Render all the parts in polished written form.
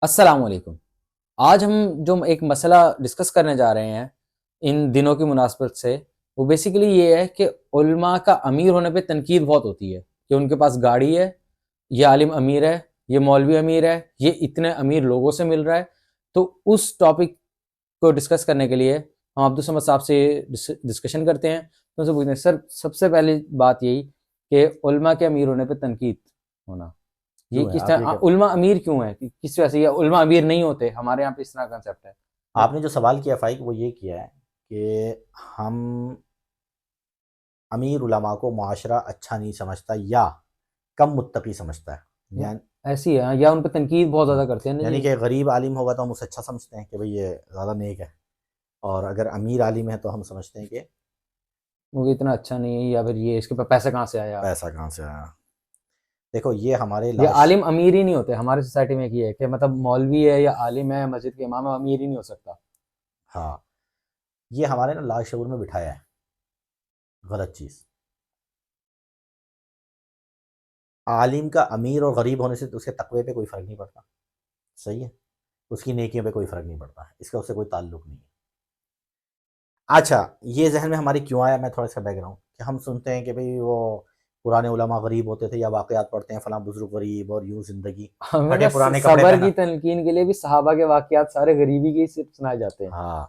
السلام علیکم۔ آج ہم جو ایک مسئلہ ڈسکس کرنے جا رہے ہیں ان دنوں کی مناسبت سے، وہ بیسیکلی یہ ہے کہ علماء کا امیر ہونے پہ تنقید بہت ہوتی ہے کہ ان کے پاس گاڑی ہے، یہ عالم امیر ہے، یہ مولوی امیر ہے، یہ اتنے امیر لوگوں سے مل رہا ہے۔ تو اس ٹاپک کو ڈسکس کرنے کے لیے ہم عبدالصمد صاحب سے ڈسکشن کرتے ہیں۔ تو ان سے پوچھتے ہیں سر، سب سے پہلی بات یہی کہ علماء کے امیر ہونے پہ تنقید ہونا، یہ کیوں ہے کس آپ یہ طرح علماء امیر کیوں ہے، کس وجہ سے یہ علماء امیر نہیں ہوتے؟ ہمارے یہاں پہ اس طرح کنسیپٹ ہے۔ آپ نے جو سوال کیا فائق وہ یہ کیا ہے کہ ہم امیر علماء کو معاشرہ اچھا نہیں سمجھتا یا کم متقی سمجھتا ہے ایسی ہے، یا ان پہ تنقید بہت زیادہ کرتے ہیں نا یعنی جی۔ کہ غریب عالم ہوگا تو ہم اسے اچھا سمجھتے ہیں کہ بھئی یہ زیادہ نیک ہے، اور اگر امیر عالم ہے تو ہم سمجھتے ہیں کہ وہ اتنا اچھا نہیں ہے، یا پھر یہ اس کے پاس پیسہ کہاں سے آیا۔ پیسہ کہاں سے آیا۔ دیکھو یہ ہمارے یہ لاش عالم امیر ہی نہیں ہوتے ہمارے سوسائٹی میں، یہ ہے کہ مطلب مولوی ہے یا عالم ہے، مسجد کے امام ہے، امیر ہی نہیں ہو سکتا۔ ہاں، یہ ہمارے نا لاشعور میں بٹھایا ہے غلط چیز۔ عالم کا امیر اور غریب ہونے سے اس کے تقوی پہ کوئی فرق نہیں پڑتا، صحیح ہے، اس کی نیکیوں پہ کوئی فرق نہیں پڑتا ہے، اس کا اس سے کوئی تعلق نہیں ہے۔ اچھا، یہ ذہن میں ہماری کیوں آیا، میں تھوڑا سا بیک گراؤنڈ کہ ہم سنتے ہیں کہ بھئی وہ پرانے علماء غریب ہوتے تھے، یا واقعات پڑھتے ہیں فلاں بزرگ غریب اور یوں زندگی، ہمیں پھٹے نا پرانے کپڑے صبر پہنا۔ کی تلقین کے لیے بھی صحابہ کے واقعات سارے غریبی کے ہی صرف سنائے جاتے ہیں۔ ہاں،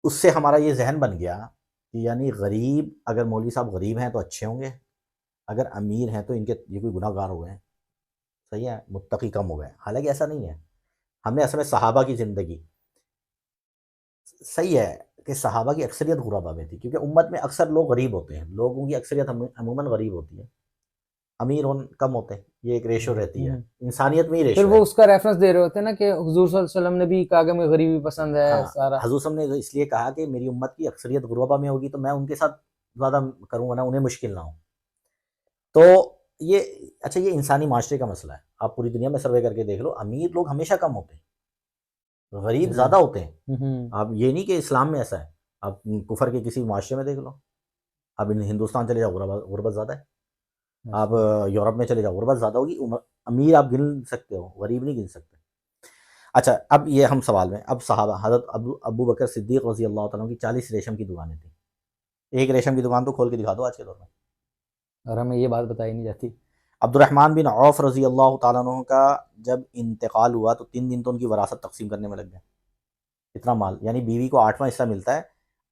اس سے ہمارا یہ ذہن بن گیا کہ یعنی غریب، اگر مولوی صاحب غریب ہیں تو اچھے ہوں گے، اگر امیر ہیں تو ان کے یہ کوئی گناہ گار ہو گئے ہیں، صحیح ہے، متقی کم ہو گئے ہیں۔ حالانکہ ایسا نہیں ہے، ہم نے اصل میں صحابہ کی زندگی، صحیح ہے کہ صحابہ کی اکثریت غربا میں تھی، کیونکہ امت میں اکثر لوگ غریب ہوتے ہیں، لوگوں کی اکثریت عموماً غریب ہوتی ہے، امیر کم ہوتے ہیں، یہ ایک ریشو رہتی ہے، انسانیت میں ہی پھر ریشو ہے۔ وہ اس کا ریفرنس دے رہے ہوتے ہیں نا کہ حضور صلی اللہ علیہ وسلم نے بھی کہا کہ مجھے غریبی پسند ہے ہاں، سارا۔ حضور صلی اللہ علیہ وسلم نے اس لیے کہا کہ میری امت کی اکثریت غربا میں ہوگی تو میں ان کے ساتھ زیادہ کروں گا نا، انہیں مشکل نہ ہو۔ تو یہ اچھا، یہ انسانی معاشرے کا مسئلہ ہے، آپ پوری دنیا میں سروے کر کے دیکھ لو، امیر لوگ ہمیشہ کم ہوتے ہیں، غریب زیادہ ہوتے ہیں۔ آپ یہ نہیں کہ اسلام میں ایسا ہے، آپ کفر کے کسی معاشرے میں دیکھ لو، آپ ہندوستان چلے جاؤ، غربت زیادہ ہے، آپ یورپ میں چلے جاؤ، غربت زیادہ ہوگی، امیر آپ گن سکتے ہو، غریب نہیں گن سکتے۔ اچھا، اب یہ ہم سوال میں، اب صحابہ، حضرت ابو بکر صدیق رضی اللہ تعالیٰ کی 40 ریشم کی دکانیں تھیں، ایک ریشم کی دکان تو کھول کے دکھا دو آج کے دور میں۔ اور ہمیں یہ بات بتائی نہیں جاتی۔ عبد الرحمن بن عوف رضی اللہ تعالیٰ عنہ کا جب انتقال ہوا تو 3 دن تو ان کی وراثت تقسیم کرنے میں لگ گئے، اتنا مال، یعنی بیوی کو 8واں حصہ ملتا ہے،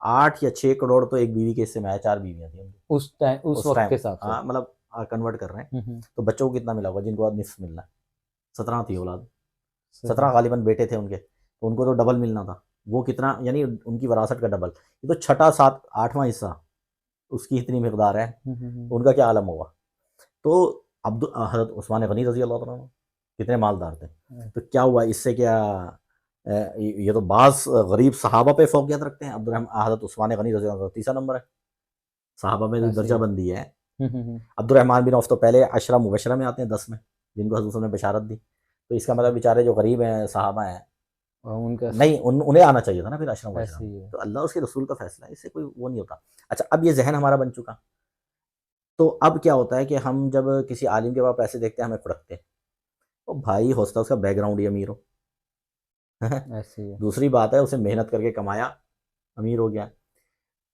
8 یا 6 کروڑ تو ایک بیوی کے حصے میں آیا، 4 بیویاں تھیں ان کی اس ٹائم، اس اس وقت ٹائم، کے حساب سے۔ ہاں مطلب کنورٹ کر رہے ہیں، تو بچوں کو کتنا ملا ہوگا جن کو اب نصف ملنا ہے؟ 17 تھی اولاد، 17 غالباً بیٹے تھے ان کے، تو ان کو تو ڈبل ملنا تھا، وہ کتنا، یعنی ان کی وراثت کا ڈبل، یہ تو چھٹا 8واں حصہ اس کی اتنی مقدار ہے، ان کا کیا عالم ہوگا؟ تو حضرت عثمان غنی رضی اللہ تعالیٰ عنہ کتنے مالدار تھے، تو کیا ہوا اس سے؟ کیا یہ تو بعض غریب صحابہ پہ فوقیت رکھتے ہیں، حضرت عثمان غنی رضی اللہ عنہ تیسرا نمبر ہے صحابہ میں، جو درجہ بندی ہے۔ عبد الرحمن بن عوف تو پہلے 10 مبشرہ میں آتے ہیں، 10 میں، جن کو حضور صلی اللہ علیہ وسلم نے بشارت دی، تو اس کا مطلب بیچارے جو غریب ہیں صحابہ ہیں، ان کا نہیں انہیں آنا چاہیے تھا نا پھر 10 مبشرہ ایسے میں، ہی ہے۔ تو اللہ اس کے رسول کا فیصلہ ہے، اس سے کوئی وہ نہیں ہوتا۔ اچھا، اب یہ ذہن ہمارا بن چکا، تو اب کیا ہوتا ہے کہ ہم جب کسی عالم کے پاس پیسے دیکھتے ہیں ہمیں کھڑکتے ہیں، تو بھائی ہو سکتا ہے اس کا بیک گراؤنڈ ہی امیر ہو، ایسے ہی ہے۔ دوسری بات ہے اسے محنت کر کے کمایا، امیر ہو گیا۔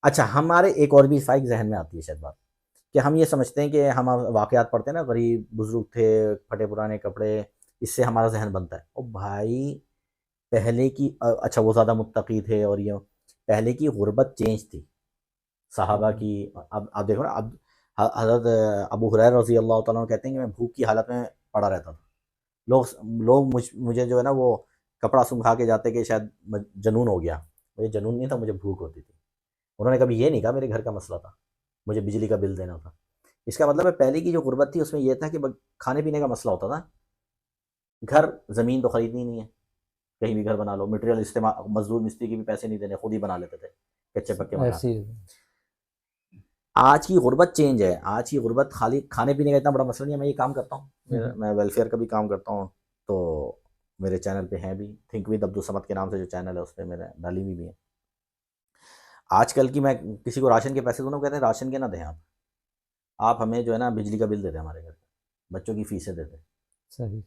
اچھا، ہمارے ایک اور بھی فائق ذہن میں آتی ہے شاید بات، کہ ہم یہ سمجھتے ہیں کہ ہم واقعات پڑھتے ہیں نا، غریب بزرگ تھے، پھٹے پرانے کپڑے، اس سے ہمارا ذہن بنتا ہے، او بھائی پہلے کی، اچھا وہ زیادہ متقی تھے، اور یہ پہلے کی غربت چینج تھی صحابہ کی۔ اب آپ دیکھو نا، اب حضرت ابو ہریرہ رضی اللہ تعالیٰ عنہ کہتے ہیں کہ میں بھوک کی حالت میں پڑا رہتا تھا، لوگ مجھے جو ہے نا وہ کپڑا سنکھا کے جاتے کہ شاید جنون ہو گیا، مجھے جنون نہیں تھا، مجھے بھوک ہوتی تھی۔ انہوں نے کبھی یہ نہیں کہا میرے گھر کا مسئلہ تھا، مجھے بجلی کا بل دینا تھا۔ اس کا مطلب ہے پہلے کی جو غربت تھی اس میں یہ تھا کہ کھانے پینے کا مسئلہ ہوتا تھا، گھر زمین تو خریدنی نہیں ہے، کہیں بھی گھر بنا لو، مٹیریل استعمال، مزدور مستری کے بھی پیسے نہیں دینے، خود ہی بنا لیتے تھے کچے پکے مکان۔ ایسے ہی ہے۔ آج کی غربت چینج ہے، آج کی غربت خالی کھانے پینے کا اتنا بڑا مسئلہ نہیں ہے۔ میں یہ کام کرتا ہوں، میں ویلفیئر کا بھی کام کرتا ہوں، تو میرے چینل پہ ہیں بھی، تھنک ود عبدالصمد کے نام سے جو چینل ہے اس پہ میرے ڈالی ہوئی بھی ہیں۔ آج کل کی، میں کسی کو راشن کے پیسے دوں نا، کہتے ہیں راشن کے نہ دیں، آپ ہمیں جو ہے نا بجلی کا بل دے دیں، ہمارے گھر بچوں کی فیسیں دے دیں، صحیح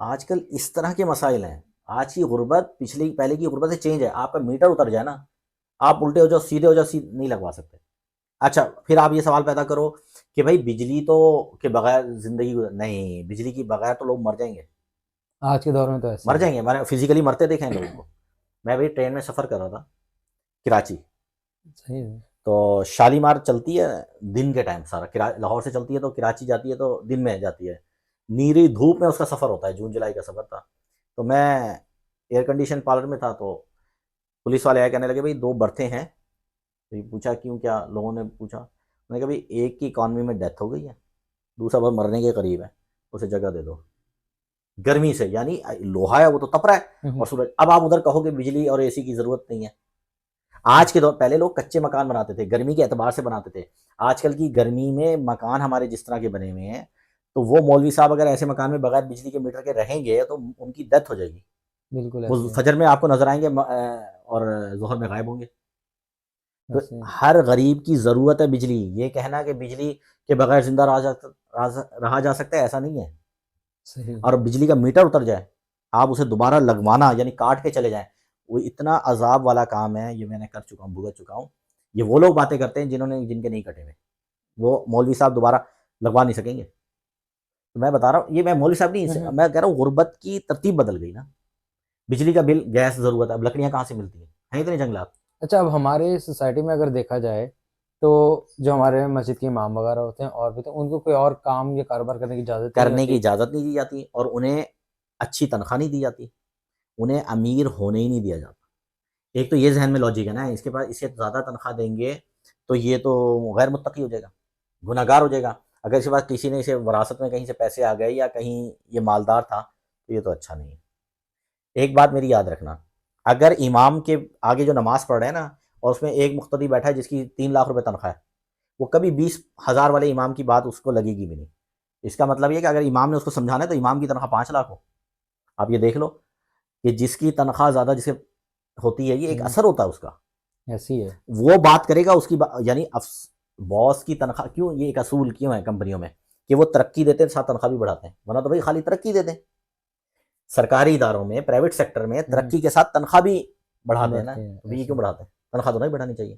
آج کل اس طرح کے مسائل ہیں. آج کی غربت پہلے کی غربت سے چینج ہے. آپ کا میٹر اتر جائے نا, آپ الٹے ہو جاؤ سیدھے ہو جاؤ, نہیں لگوا سکتے. اچھا پھر آپ یہ سوال پیدا کرو کہ بھائی بجلی تو کے بغیر زندگی نہیں, بجلی کے بغیر تو لوگ مر جائیں گے. آج کے دور میں تو ایسے مر ہی جائیں گے, میں نے فزیکلی مرتے دیکھے ہیں لوگوں کو. میں بھی ٹرین میں سفر کر رہا تھا کراچی, صحیح ہے. تو شالیمار چلتی ہے دن کے ٹائم سارا, لاہور سے چلتی ہے تو کراچی جاتی ہے تو دن میں جاتی ہے. نیری دھوپ میں اس کا سفر ہوتا ہے, جون جولائی کا سفر تھا. تو میں ایئر کنڈیشن پارلر میں تھا, تو پولیس والے آئے, کہنے لگے بھائی 2 برتھیں ہیں. تو پوچھا کیوں, کیا لوگوں نے پوچھا. میں نے کہا بھائی ایک کی اکانومی میں ڈیتھ ہو گئی ہے, دوسرا بہت مرنے کے قریب ہے, اسے جگہ دے دو. گرمی سے, یعنی لوہا ہے وہ تو تپ رہا ہے, اور سورج. اب آپ ادھر کہو کہ بجلی اور اے سی کی ضرورت نہیں ہے. آج کے دور, پہلے لوگ کچے مکان بناتے تھے, گرمی کے اعتبار سے بناتے تھے. آج کل کی گرمی میں مکان ہمارے جس طرح کے بنے ہوئے ہیں, تو وہ مولوی صاحب اگر ایسے مکان میں بغیر بجلی کے میٹر کے رہیں گے تو ان کی ڈیتھ ہو جائے گی. بالکل وہ ایسے ہے. فجر میں آپ کو نظر آئیں گے اور ظہر میں غائب ہوں گے. تو ایسے ہے. ہر غریب کی ضرورت ہے بجلی. یہ کہنا کہ بجلی کے بغیر زندہ رہا جا سکتا ہے, ایسا نہیں ہے. صحیح. اور بجلی کا میٹر اتر جائے, آپ اسے دوبارہ لگوانا یعنی کاٹ کے چلے جائیں, وہ اتنا عذاب والا کام ہے. یہ میں نے کر چکا ہوں, بھگت چکا ہوں. یہ وہ لوگ باتیں کرتے ہیں جن کے نہیں کٹے ہوئے, وہ مولوی صاحب دوبارہ لگوا نہیں سکیں گے. تو میں بتا رہا ہوں, یہ میں مولوی صاحب نہیں, میں کہہ رہا ہوں غربت کی ترتیب بدل گئی نا. بجلی کا بل, گیس ضرورت ہے, اب لکڑیاں کہاں سے ملتی ہیں اتنے جنگلات. اچھا اب ہمارے سوسائٹی میں اگر دیکھا جائے تو جو ہمارے مسجد کے امام وغیرہ ہوتے ہیں اور بھی تو ان کو کوئی اور کام یا کاروبار کرنے کی اجازت نہیں کرنے کی ہوتی. اجازت نہیں دی جاتی, اور انہیں اچھی تنخواہ نہیں دی جاتی, انہیں امیر ہونے ہی نہیں دیا جاتا. ایک تو یہ ذہن میں لاجک ہے نا, اس کے پاس اسے زیادہ تنخواہ دیں گے تو یہ تو غیر متقی ہو جائے گا, گناہ گار ہو جائے گا. اگر اس کے بعد کسی نے اسے وراثت میں کہیں سے پیسے آ گئے یا کہیں یہ مالدار تھا تو یہ تو اچھا نہیں ہے. ایک بات میری یاد رکھنا, اگر امام کے آگے جو نماز پڑھ رہے ہیں نا, اور اس میں ایک مقتدی بیٹھا ہے جس کی 3 لاکھ روپے تنخواہ ہے, وہ کبھی 20,000 والے امام کی بات اس کو لگے گی بھی نہیں. اس کا مطلب یہ کہ اگر امام نے اس کو سمجھانا ہے تو امام کی تنخواہ 5 لاکھ ہو. آپ یہ دیکھ لو کہ جس کی تنخواہ زیادہ جسے ہوتی ہے, یہ ایک اثر ہوتا ہے اس کا. ایسی ہے. وہ بات کرے گا اس کی یعنی باس کی تنخواہ, کیوں یہ ایک اصول کیوں ہے کمپنیوں میں کہ وہ ترقی دیتے ہیں ساتھ تنخواہ بھی بڑھاتے ہیں, ورنہ تو بھائی خالی ترقی دیتے ہیں. سرکاری اداروں میں, پرائیویٹ سیکٹر میں ترقی کے ساتھ تنخواہ بھی بڑھاتے ہیں نا. تو یہ کیوں بڑھاتے ہیں, تنخواہ تو نہیں بڑھانی چاہیے.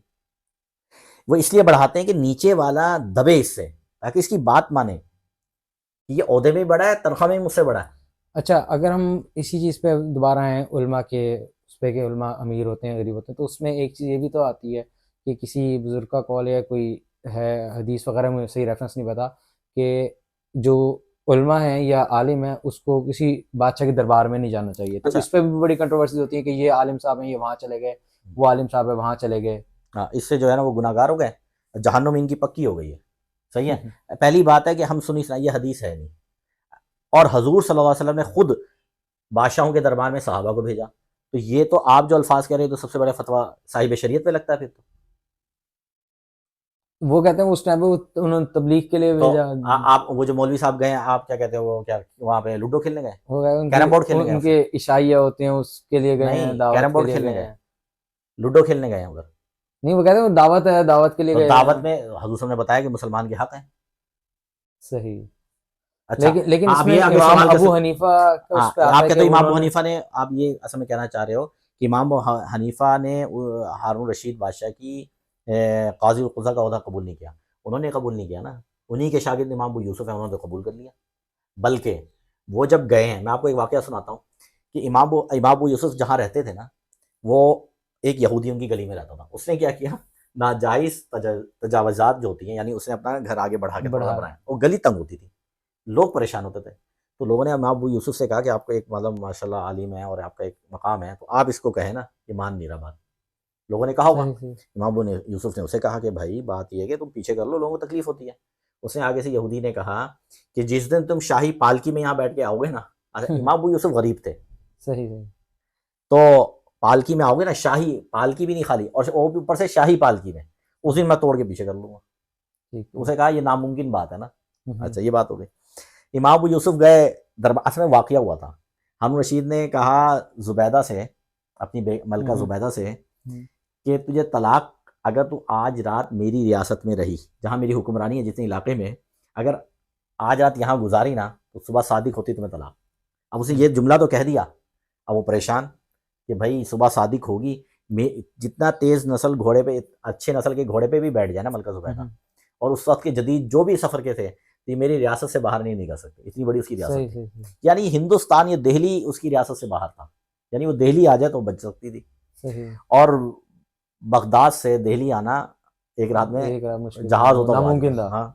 وہ اس لیے بڑھاتے ہیں کہ نیچے والا دبے اس سے, تاکہ اس کی بات مانے کہ یہ عہدے میں بڑا ہے, تنخواہ میں مجھ سے بڑا ہے. اچھا اگر ہم اسی چیز پہ دوبارہ آئیں علماء کے اس پہ کہ علماء امیر ہوتے ہیں غریب ہوتے ہیں, تو اس میں ایک چیز یہ بھی تو آتی ہے کہ کسی بزرگ کا قول یا کوئی ہے حدیث وغیرہ میں صحیح ریفرنس نہیں پتا کہ جو علماء ہیں یا عالم ہیں اس کو کسی بادشاہ کے دربار میں نہیں جانا چاہیے. تو اچھا, اس پہ بھی بڑی کنٹروورسیز ہوتی ہیں کہ یہ عالم صاحب ہیں یہ وہاں چلے گئے, وہ عالم صاحب ہے وہاں چلے گئے. ہاں, اس سے جو ہے نا وہ گناہ گار ہو گئے, جہنم ان کی پکی ہو گئی ہے. صحیح ہے. پہلی بات ہے کہ ہم سنی سنائی یہ حدیث ہے نہیں, اور حضور صلی اللہ علیہ وسلم نے خود بادشاہوں کے دربار میں صحابہ کو بھیجا. تو یہ تو آپ جو الفاظ کہہ رہے ہیں تو سب سے بڑا فتویٰ صاحب شریعت پہ لگتا ہے. پھر وہ کہتے ہیں اس ٹائم پہ انہوں نے تبلیغ کے لیے تو بھیجا. آپ وہ جو مولوی صاحب گئے ہیں, آپ کیا کہتے ہیں, وہ کیا وہاں پہ لوڈو کھیلنے گئے, ہو گئے ان کیرم بورڈ کھیلنے گئے, ان کے عشائیہ ہوتے ہیں اس کے لیے گئے ہیں, نہیں دعوت کیرم کے بورڈ لیے کھیلنے گئے گئے, ہیں. لوڈو کھیلنے گئے ہیں ادھر. نہیں وہ کہتے ہیں وہ دعوت ہے, دعوت کے لیے تو گئے دعوت ہیں. میں حضور صلی اللہ نے بتایا کہ مسلمان کے حق ہیں. صحیح. اچھا لیکن اس آپ میں یہ آگے امام سوال ابو حنیفہ کا ہاں, اس پہ آتا آپ ہے کہ کہتے ہو امام ابو انہوں نے, حنیفہ نے, آپ یہ اصل میں کہنا چاہ رہے ہو کہ امام ابو حنیفہ نے ہارون رشید بادشاہ کی قاضی القضا کا عہدہ قبول نہیں کیا. انہوں نے قبول نہیں کیا نا, انہی کے شاگرد امام ابو یوسف ہیں, انہوں نے قبول کر لیا. بلکہ وہ جب گئے ہیں, میں آپ کو ایک واقعہ سناتا ہوں کہ امام ابو یوسف جہاں رہتے تھے نا, وہ ایک یہودیوں کی گلی میں رہتا تھا. اس نے کیا کیا, ناجائز تجاوزات جو ہوتی ہیں, یعنی اس نے اپنا گھر آگے بڑھا کے تھوڑا بنایا, وہ گلی تنگ ہوتی تھی, لوگ پریشان ہوتے تھے. تو لوگوں نے امام ابو یوسف سے کہا کہ آپ کو ایک مطلب ماشاء اللہ عالم ہے اور آپ کا ایک مقام ہے, تو آپ اس کو کہیں نا, یہ مان نہیں رہا بات. لوگوں نے کہا ہوگا, امام ابو یوسف نے اسے کہا کہ بھائی بات یہ ہے کہ تم پیچھے کر لو, لوگوں کو تکلیف ہوتی ہے. اس نے آگے سے یہودی نے کہا کہ جس دن تم شاہی پالکی میں یہاں بیٹھ کے آؤ گے نا, امام ابو یوسف غریب تھے, صحیح تو پالکی میں آؤ گے نا, شاہی پالکی بھی نہیں خالی, اور وہ بھی اوپر سے شاہی پالکی میں, اس دن میں توڑ کے پیچھے کر لوں گا. اسے کہا یہ ناممکن بات ہے نا. اچھا یہ بات ہو گئی. امام ابو یوسف گئے دربار, اصل میں واقعہ ہوا تھا, ہارون رشید نے کہا زبیدہ سے, اپنی ملکہ زبیدہ سے, کہ تجھے طلاق, اگر تو آج رات میری ریاست میں رہی, جہاں میری حکمرانی ہے جتنے علاقے میں, اگر آج رات یہاں گزاری نا تو صبح صادق ہوتی تمہیں طلاق. اب اسے یہ جملہ تو کہہ دیا, اب وہ پریشان کہ بھائی صبح صادق ہوگی, جتنا تیز نسل گھوڑے پہ, اچھے نسل کے گھوڑے پہ بھی بیٹھ جائے نا ملکہ زبیدہ, اور اس وقت کے جدید جو بھی سفر کے تھے, یہ میری ریاست سے باہر نہیں نکل سکتے, اتنی بڑی اس کی ریاست تھی. یعنی ہندوستان, یہ دہلی اس کی ریاست سے باہر تھا, یعنی وہ دہلی آ جائے تو بچ سکتی تھی. اور بغداد سے دہلی آنا ایک رات میں جہاز ہوتا ناممکن تھا. ہاں.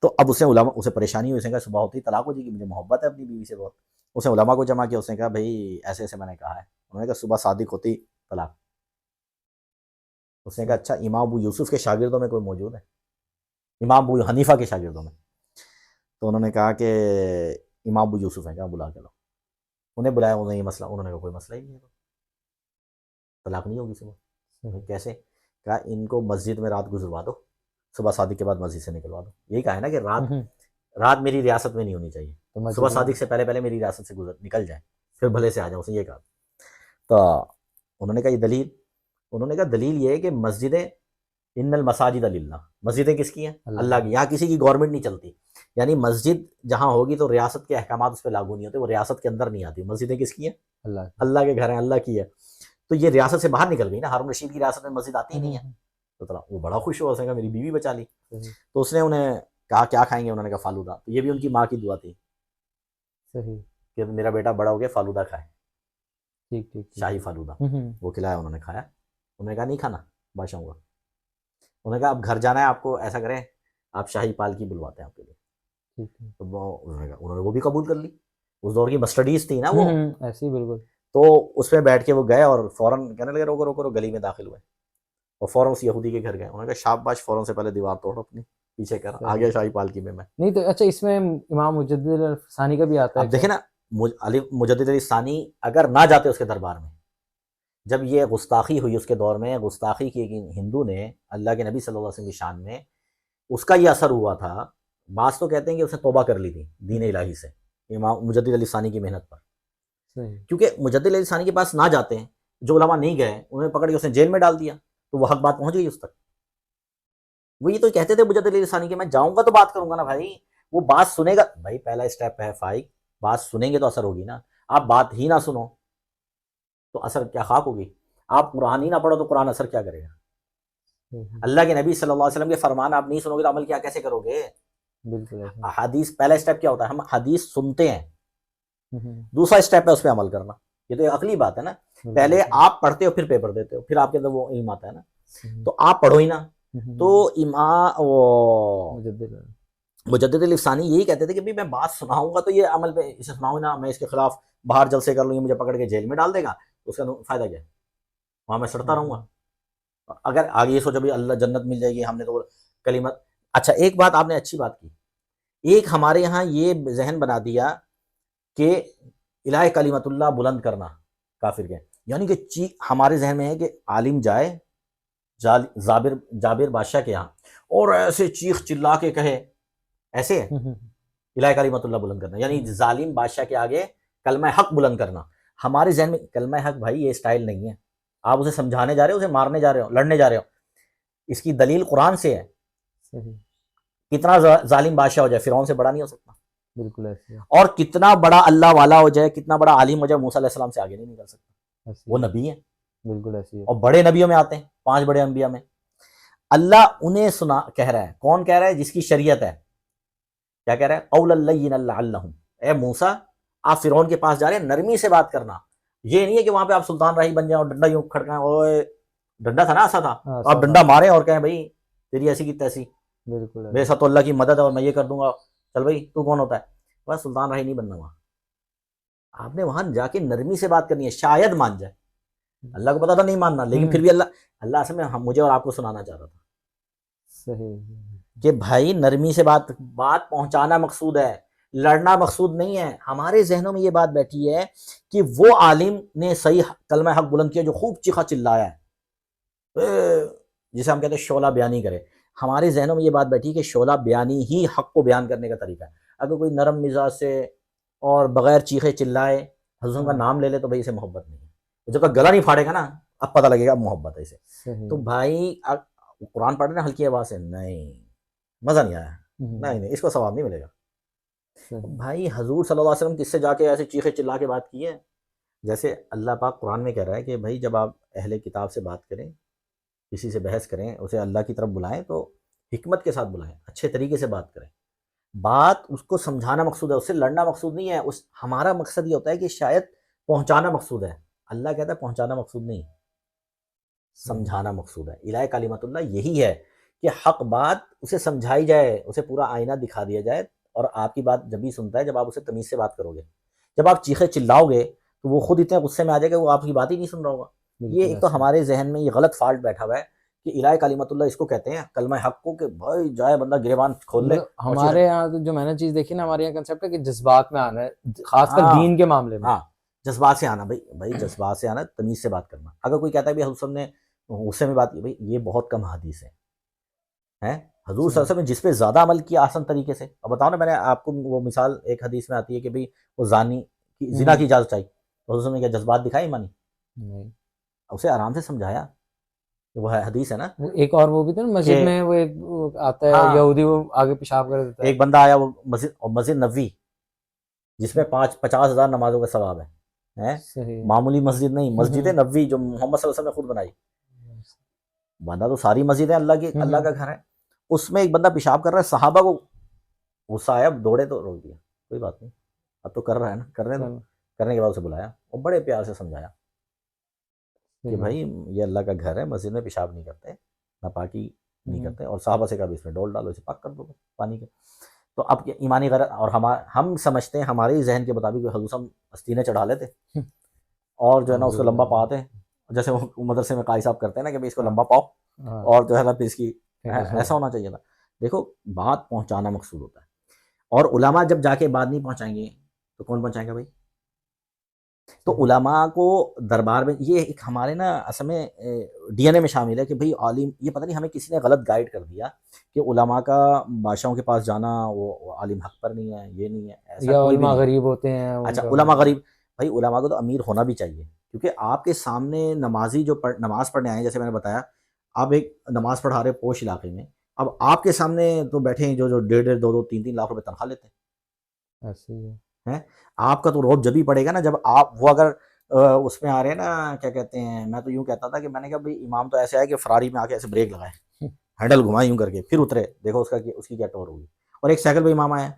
تو اب اسے پریشانی ہوئی, اس نے کہا صبح ہوتی طلاق ہو جائے گی, مجھے محبت ہے اپنی بیوی سے بہت. اس نے علماء کو جمع کیا, اس نے کہا بھائی ایسے ایسے میں نے کہا ہے. انہوں نے کہا صبح صادق ہوتی طلاق. اس نے کہا اچھا امام ابو یوسف کے شاگردوں میں کوئی موجود ہے, امام ابو حنیفہ کے شاگردوں میں؟ تو انہوں نے کہا کہ امام ابو یوسف ہیں, کہا بلا کے لاؤ. انہیں بلایا, انہوں نے یہ مسئلہ, انہوں نے کہا کوئی مسئلہ ہی نہیں ہے, طلاق نہیں ہوگی صبح. کیسے؟ کہا ان کو مسجد میں رات گزروا دو, صبح صادق کے بعد مسجد سے نکلوا دو. یہی کہا ہے نا کہ رات میری ریاست میں نہیں ہونی چاہیے, صبح صادق سے پہلے میری ریاست سے نکل جائیں, پھر بھلے سے آ جاؤں. اسے یہ کہا. تو انہوں نے کہا یہ دلیل؟ انہوں نے کہا دلیل یہ ہے کہ مسجدیں, ان المساجد للہ, مسجدیں کس کی ہیں؟ اللہ کی. یہاں کسی کی گورنمنٹ نہیں چلتی, یعنی مسجد جہاں ہوگی تو ریاست کے احکامات اس پہ لاگو نہیں ہوتے, وہ ریاست کے اندر نہیں آتی. مسجدیں کس کی ہیں؟ اللہ کے گھر ہیں, اللہ کی ہے. تو یہ ریاست سے باہر نکل گئی نا, ہارون رشید کی ریاست میں مسجد آتی ہی نہیں ہے. تو وہ بڑا خوش ہوا, اس نے کہا میری بیوی بچا لی. تو اس نے انہیں کہا کیا کھائیں گے؟ انہوں نے کہا فالودہ. تو یہ بھی ان کی ماں کی دعا تھی کہ میرا بیٹا بڑا ہو گیا فالودہ کھائے, شاہی فالودہ. وہ کھلایا, انہوں نے کھایا. انہوں نے کہا نہیں کھانا, بادشاہ ہوں گا. انہوں نے کہا اب گھر جانا ہے آپ کو, ایسا کریں آپ شاہی پالکی بلواتے ہیں آپ کے لیے. تو انہوں نے وہ بھی قبول کر لی. اس دور کی مسٹڈیز تھی نا وہ ایسی بالکل. تو اس پہ بیٹھ کے وہ گئے اور فوراً کہنے لگے روکو روکو, گلی میں داخل ہوئے اور فوراً اس یہودی کے گھر گئے. انہوں نے کہا شاباش, فوراً سے پہلے دیوار توڑو اپنی, پیچھے کر, آ گیا شاہی پالکی میں. نہیں تو اچھا اس میں امام مجدد الثانی کا بھی آتا ہے. اب دیکھیں نا, مجدد علی ثانی اگر نہ جاتے اس کے دربار میں, جب یہ گستاخی ہوئی اس کے دور میں, گستاخی کی ہندو نے اللہ کے نبی صلی اللہ علیہ وسلم کی شان میں, اس کا یہ اثر ہوا تھا. بعض تو کہتے ہیں کہ اس نے توبہ کر لی تھی دین الہی سے امام مجدد علی ثانی کی محنت پر, کیونکہ مجدد علی ثانی کے پاس نہ جاتے ہیں, جو علماء نہیں گئے انہیں پکڑ کے اس نے جیل میں ڈال دیا, تو وہ حق بات پہنچ گئی اس تک. وہ یہ تو کہتے تھے مجدد علی ثانی کہ میں جاؤں گا تو بات کروں گا نا بھائی, وہ بات سنے گا. بھائی پہلا اسٹیپ ہے فائق, بات سنیں گے تو اثر ہوگی نا. آپ بات ہی نہ سنو تو اثر کیا خاک ہوگی. آپ قرآن ہی نہ پڑھو تو قرآن اثر کیا کرے گا. اللہ کے نبی صلی اللہ علیہ وسلم کے فرمان آپ نہیں سنو گے تو عمل کیا کیسے کرو گے. بالکل. حدیث پہلا اسٹیپ کیا ہوتا ہے, ہم حدیث سنتے ہیں, دوسرا اسٹیپ ہے اس پہ عمل کرنا. یہ تو عقلی بات ہے نا, پہلے آپ پڑھتے ہو پھر پیپر دیتے ہو, پھر آپ کے اندر وہ علم آتا ہے نا. تو آپ پڑھو ہی نا. تو امام مجدد علی ثانی یہی کہتے تھے کہ میں بات سناؤں گا تو یہ عمل پہ اسے سناؤں نا, میں اس کے خلاف باہر جلسے کر لوں, یہ مجھے پکڑ کے جیل میں ڈال دے گا, تو اس کا فائدہ کیا ہے, وہاں میں سڑتا رہوں گا. اگر آگے یہ سوچو بھی اللہ جنت مل جائے گی, ہم نے تو کلمت. اچھا ایک بات آپ نے اچھی بات کی, ایک ہمارے یہاں یہ ذہن بنا دیا کہ الہ کلمت اللہ بلند کرنا کافر کے, یعنی کہ ہمارے ذہن میں ہے کہ عالم جائے جابر بادشاہ کے یہاں اور ایسے چیخ چلا کے کہے, ایسے الہ کلمت اللہ بلند کرنا, یعنی ظالم بادشاہ کے آگے کلمہ حق بلند کرنا. ہمارے ذہن میں کلمہ حق بھائی یہ اسٹائل نہیں ہے, آپ اسے سمجھانے جا رہے ہو, اسے مارنے جا رہے ہو, لڑنے جا رہے ہو. اس کی دلیل قرآن سے ہے. کتنا ظالم بادشاہ ہو جائے فرعون سے بڑا نہیں ہو سکتا. بالکل ایسے. اور کتنا بڑا اللہ والا ہو جائے, کتنا بڑا عالم ہو جائے, موسیٰ علیہ السلام سے آگے نہیں نکل سکتا. وہ نبی ہیں. بالکل ایسے. اور بڑے نبیوں میں آتے ہیں, 5 بڑے انبیاء میں. اللہ انہیں کہہ رہا ہے, کون کہہ رہا ہے؟ جس کی شریعت ہے. کیا کہہ رہا ہے؟ قولا لینا لعلہم, اے موسیٰ آپ فرعون کے پاس جا رہے ہیں, نرمی سے بات کرنا. یہ نہیں ہے کہ وہاں پہ آپ سلطان راہی بن جائیں اور ڈنڈا یوں کھڑکائیں, اوے ڈنڈا تھا نا ایسا تھا, آپ ڈنڈا ماریں اور کہیں بھائی تیری ایسی کی تیسی, بے شک تو اللہ کی مدد ہے اور میں یہ کر دوں گا, چل بھائی تو کون ہوتا ہے. بس سلطان راہی نہیں بننا وہاں. آپ نے وہاں جا کے نرمی سے بات کرنی ہے, شاید مان جائے. اللہ کو پتا تھا نہیں ماننا, لیکن پھر بھی اللہ اصل میں مجھے اور آپ کو سنانا چاہ رہا تھا کہ بھائی نرمی سے بات پہنچانا مقصود ہے, لڑنا مقصود نہیں ہے. ہمارے ذہنوں میں یہ بات بیٹھی ہے کہ وہ عالم نے صحیح کلمہ حق بلند کیا جو خوب چیخا چلایا ہے, جسے ہم کہتے ہیں شعلہ بیانی کرے. ہمارے ذہنوں میں یہ بات بیٹھی کہ شعلہ بیانی ہی حق کو بیان کرنے کا طریقہ ہے. اگر کوئی نرم مزاج سے اور بغیر چیخے چلائے حضرت کا نام لے لے تو بھائی اسے محبت نہیں ہے. جب تک گلا نہیں پھاڑے گا نا اب پتہ لگے گا محبت ہے اسے. تو بھائی قرآن پڑھ رہے ہیں ہلکی آواز سے, نہیں مزہ نہیں آیا, نہیں اس کو ثواب نہیں ملے گا. صحیح۔ بھائی حضور صلی اللہ علیہ وسلم کس سے جا کے ایسے چیخے چلا کے بات کی ہے؟ جیسے اللہ پاک قرآن میں کہہ رہا ہے کہ بھائی جب آپ اہل کتاب سے بات کریں، کسی سے بحث کریں، اسے اللہ کی طرف بلائیں تو حکمت کے ساتھ بلائیں، اچھے طریقے سے بات کریں. بات اس کو سمجھانا مقصود ہے، اس سے لڑنا مقصود نہیں ہے. ہمارا مقصد یہ ہوتا ہے کہ شاید پہنچانا مقصود ہے. اللہ کہتا ہے پہنچانا مقصود نہیں، سمجھانا مقصود ہے. الہ کلمت اللہ یہی ہے کہ حق بات اسے سمجھائی جائے، اسے پورا آئینہ دکھا دیا جائے. اور آپ کی بات جب بھی سنتا ہے جب آپ اسے تمیز سے بات کرو گے. جب آپ چیخے چلاؤ گے تو وہ خود اتنے غصے میں آ جائے گا وہ آپ کی بات ہی نہیں سن رہا ہوگا. یہ بالکل ایک تو ایسا ہمارے ذہن میں یہ غلط فالٹ بیٹھا ہوا ہے کہ الہ کلمت اللہ اس کو کہتے ہیں، کلمہ حق کو، کہ بھائی جائے بندہ گریبان کھول لے مطلب اور چیخے. ہمارے یہاں تو جو میں نے چیز دیکھی نا، ہمارے یہاں کنسیپٹ ہے کہ جذبات میں آنا ہے، خاص کر ہاں دین کے معاملے میں. ہاں، جذبات سے آنا. بھائی جذبات سے آنا، تمیز سے بات کرنا. اگر کوئی کہتا ہے بھی حضور نے غصے میں بات کی، بھائی یہ بہت کم حدیث ہے. حضور صلی اللہ علیہ وسلم نے جس پہ زیادہ عمل کیا آسان طریقے سے. اب بتاؤ نا، میں نے آپ کو وہ مثال ایک حدیث میں آتی ہے کہ بھئی وہ زانی کی زنا کی اجازت چاہیے، تو حضور نے کیا جذبات دکھائے ایمانی؟ نہیں. اسے آرام سے سمجھایا. وہ حدیث ہے نا وہ ایک اور وہ بھی تھا نا مسجد کہ میں، وہ ایک وہ آتا ہے ہاں یہودی، وہ آگے پیشاب کر دیتا ہے. ایک بندہ آیا وہ مسجد نبوی جس میں 50,000 نمازوں کا ثواب ہے. صحیح. معمولی مسجد نہیں، مسجد نبوی جو محمد صلی اللہ علیہ وسلم نے خود بنائی. بندہ تو ساری مسجد ہے اللہ کا گھر ہے. اس میں ایک بندہ پیشاب کر رہا ہے، صحابہ کو غصہ آیا، دوڑے تو روک دیا، کوئی بات نہیں، اب تو کر رہا ہے نا، کرنے دو. کرنے کے بعد اسے بلایا اور بڑے پیار سے سمجھایا کہ بھائی یہ اللہ کا گھر ہے، مسجد میں پیشاب نہیں کرتے، ناپاکی نہیں کرتے. اور صحابہ سے کہا بھی اس میں ڈول ڈالو، اسے پاک کر دو پانی کے. تو اب یہ ایمانی غرض. اور ہم سمجھتے ہیں ہمارے ذہن کے مطابق حضور ہم استینے چڑھا لیتے اور جو ہے نا اس کو لمبا پاتے ہیں، جیسے وہ مدرسے میں قاری صاحب کرتے ہیں نا کہ بھئی اس کو لمبا پاؤ اور جو ہے نا پھر اس کی ایسا ہونا چاہیے تھا. دیکھو بات پہنچانا مقصود ہوتا ہے. اور علماء جب جا کے بات نہیں پہنچائیں گے تو کون پہنچائیں گا بھائی؟ تو علماء کو دربار میں یہ ایک ہمارے نا اصل میں ڈی این اے میں شامل ہے کہ بھئی عالم، یہ پتہ نہیں ہمیں کسی نے غلط گائیڈ کر دیا کہ علماء کا بادشاہوں کے پاس جانا وہ عالم حق پر نہیں ہے، یہ نہیں ہے، ایسا یا کوئی بھی علماء نہیں. غریب ہوتے ہیں ان اچھا کا. علماء غریب، بھائی علماء کو تو امیر ہونا بھی چاہیے، کیونکہ آپ کے سامنے نمازی جو نماز پڑھنے آئے، جیسے میں نے بتایا آپ ایک نماز پڑھا رہے پوش علاقے میں، اب آپ کے سامنے تو بیٹھے ہیں جو 1.5 2 3 لاکھ روپے تنخواہ لیتے ایسے ہی ہے. ہیں. آپ کا تو روب جب ہی پڑے گا نا جب آپ وہ اگر اس میں آ رہے ہیں نا، کیا کہتے ہیں، میں تو یوں کہتا تھا کہ میں نے کہا بھئی امام تو ایسے آئے کہ فراری میں آ کے ایسے بریک لگائے، ہینڈل گھمائے یوں کر کے پھر اترے، دیکھو اس کی کیا ٹور ہوگی. اور ایک سائیکل پہ امام آیا.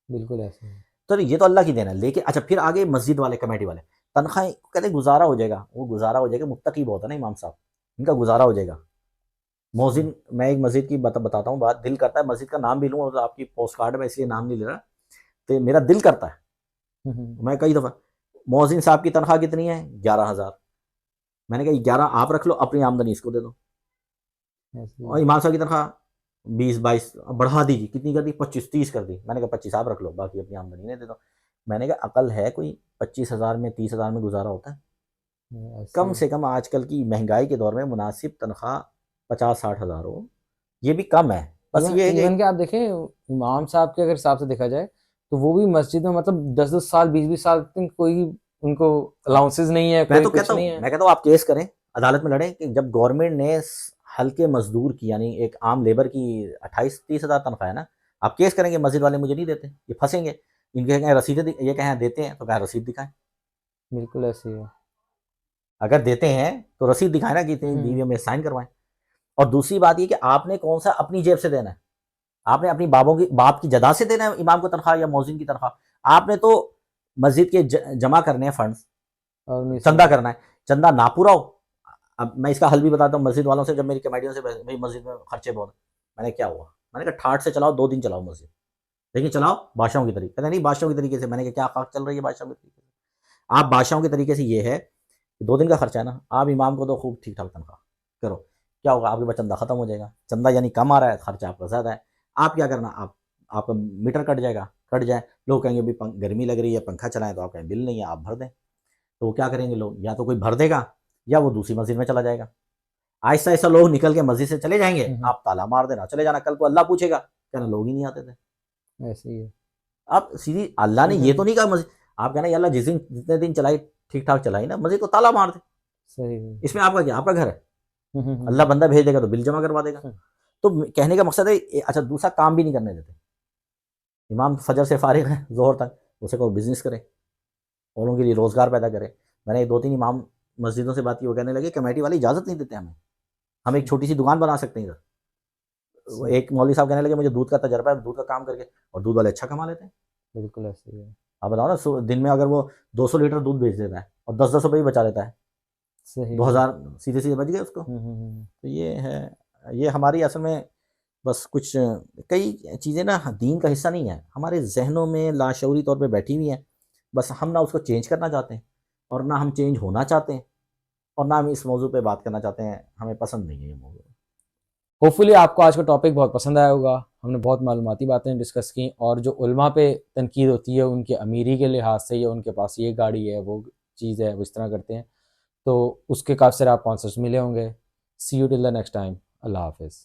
بالکل ایسے ہی. تو یہ تو اللہ کی دین ہے. لیکن اچھا پھر آگے مسجد والے، کمیٹی والے، تنخواہیں کہتے ہیں گزارا ہو جائے گا. وہ گزارا ہو جائے گا، متقی بہت ہے نا امام صاحب، ان کا گزارا ہو جائے گا. مؤذن، میں ایک مسجد کی بتاتا ہوں بات، دل کرتا ہے مسجد کا نام بھی لوں اور آپ کی پوسٹ کارڈ میں اس لیے نام نہیں لے رہا، تو میرا دل کرتا ہے. میں کئی دفعہ، مؤذن صاحب کی تنخواہ کتنی ہے؟ 11,000. میں نے کہا 11 آپ رکھ لو، اپنی آمدنی اس کو دے دو. اور امام صاحب کی تنخواہ 20 22 بڑھا دیجیے، کتنی کر دی؟ 25 30 کر دی. میں نے کہا 25 آپ رکھ لو، باقی اپنی آمدنی نہیں دے دو. میں نے کہا عقل ہے کوئی 25,000 میں 30,000 میں گزارا ہوتا ہے؟ کم سے کم آج کل کی مہنگائی کے دور میں مناسب تنخواہ 50 60 ہزار ہو، یہ بھی کم ہے. بس یہ ہے کہ ایون کہ آپ دیکھیں امام صاحب کے اگر حساب سے دیکھا جائے تو وہ بھی مسجد میں مطلب 10 سال 20 سال تک کوئی ان کو الاؤنسز نہیں ہے، میں کوئی تو کچھ کہتا نہیں ہوں ہے. میں کہتا ہوں آپ کیس کریں، عدالت میں لڑیں کہ جب گورنمنٹ نے ہلکے مزدور کی، یعنی ایک عام لیبر کی 28 30 ہزار تنخواہ ہے نا، آپ کیس کریں گے مسجد والے مجھے نہیں دیتے، یہ پھنسیں گے. ان کے کہیں رسیدیں یہ کہیں دیتے ہیں تو کہیں رسید دکھائیں. بالکل ایسے ہی ہے. اگر دیتے ہیں تو رسید دکھائیں نا کہ اتنی دیوی میں سائن کروائیں. اور دوسری بات یہ کہ آپ نے کون سا اپنی جیب سے دینا ہے؟ آپ نے اپنی باپ کی جدا سے دینا ہے امام کو تنخواہ یا مؤذن کی تنخواہ؟ آپ نے تو مسجد کے جمع کرنے ہیں فنڈز، چندہ کرنا ہے. چندہ نہ پورا ہو، اب میں اس کا حل بھی بتاتا ہوں. مسجد والوں سے جب میری کمیٹیوں سے بھائی مسجد میں خرچے بہت ہیں، میں نے کیا ہوا، میں نے کہا ٹھاٹ سے چلاؤ، 2 دن چلاؤ مسجد، لیکن چلاؤ بادشاہوں کی طریقے. کہتے نہیں بادشاہوں کے طریقے سے. میں نے کہا کیا خاک چل رہی ہے بادشاہوں کے طریقے سے؟ آپ بادشاہوں کے طریقے سے یہ ہے کہ 2 دن کا خرچہ ہے نا، آپ امام کو تو خوب ٹھیک ٹھاک تنخواہ کرو. کیا ہوگا؟ آپ کے پاس چندہ ختم ہو جائے گا. چندہ یعنی کم آ رہا ہے، خرچہ آپ کا زیادہ ہے. آپ کیا کرنا، آپ کا میٹر کٹ جائے گا، کٹ جائے. لوگ کہیں گے بھی گرمی لگ رہی ہے پنکھا چلائیں، تو آپ کہیں بل نہیں ہے آپ بھر دیں. تو وہ کیا کریں گے لوگ، یا تو کوئی بھر دے گا یا وہ دوسری مسجد میں چلا جائے گا. آہستہ آہستہ لوگ نکل کے مسجد سے چلے جائیں گے. آپ تالا مار دینا، چلے جانا. کل کو اللہ پوچھے گا کہنا لوگ ہی نہیں آتے تھے. ایسے ہی ہے. آپ سیدھی، اللہ نے یہ تو نہیں کہا مسجد، آپ کہنا یا اللہ جتنے دن چلائی ٹھیک ٹھاک چلائی نا، مسجد کو تالا مار دے. صحیح. اس میں آپ کا کیا، آپ کا گھر ہے. اللہ بندہ بھیج دے گا تو بل جمع کروا دے گا. تو کہنے کا مقصد ہے. اچھا دوسرا کام بھی نہیں کرنے دیتے. امام فجر سے فارغ ہے ظہر تک، اسے کوئی بزنس کرے، اوروں کے لیے روزگار پیدا کرے. میں نے 2-3 امام مسجدوں سے بات کی، وہ کہنے لگے کمیٹی والے اجازت نہیں دیتے ہمیں، ہم ایک چھوٹی سی دکان بنا سکتے ہیں ادھر. ایک مولوی صاحب کہنے لگے مجھے دودھ کا تجربہ ہے، دودھ کا کام کر کے، اور دودھ والے اچھا کما لیتے ہیں. بالکل ایسے ہی ہے. آپ بتاؤ نا، دن میں اگر وہ 200 لیٹر دودھ بیچ دیتا ہے اور 10-10 روپئے بھی بچا لیتا ہے، صحیح. 2000 سیدھے سیدھے بچ گئے اس کو. ہوں. تو یہ ہے، یہ ہماری اصل میں بس کچھ کئی چیزیں نا دین کا حصہ نہیں ہے، ہمارے ذہنوں میں لاشعوری طور پہ بیٹھی ہوئی ہیں. بس ہم نہ اس کو چینج کرنا چاہتے ہیں، اور نہ ہم چینج ہونا چاہتے ہیں، اور نہ ہم اس موضوع پہ بات کرنا چاہتے ہیں. ہمیں پسند نہیں ہے یہ موضوع. ہوپ فلی آپ کو آج کا ٹاپک بہت پسند آیا ہوگا. ہم نے بہت معلوماتی باتیں ڈسکس کی، اور جو علماء پہ تنقید ہوتی ہے ان کے امیری کے لحاظ سے، یا ان کے پاس یہ گاڑی ہے، وہ چیز ہے، وہ اس طرح کرتے ہیں، تو اس کے کافی سارے آپ کانسیپٹس ملے ہوں گے. See you till the next time. اللہ حافظ.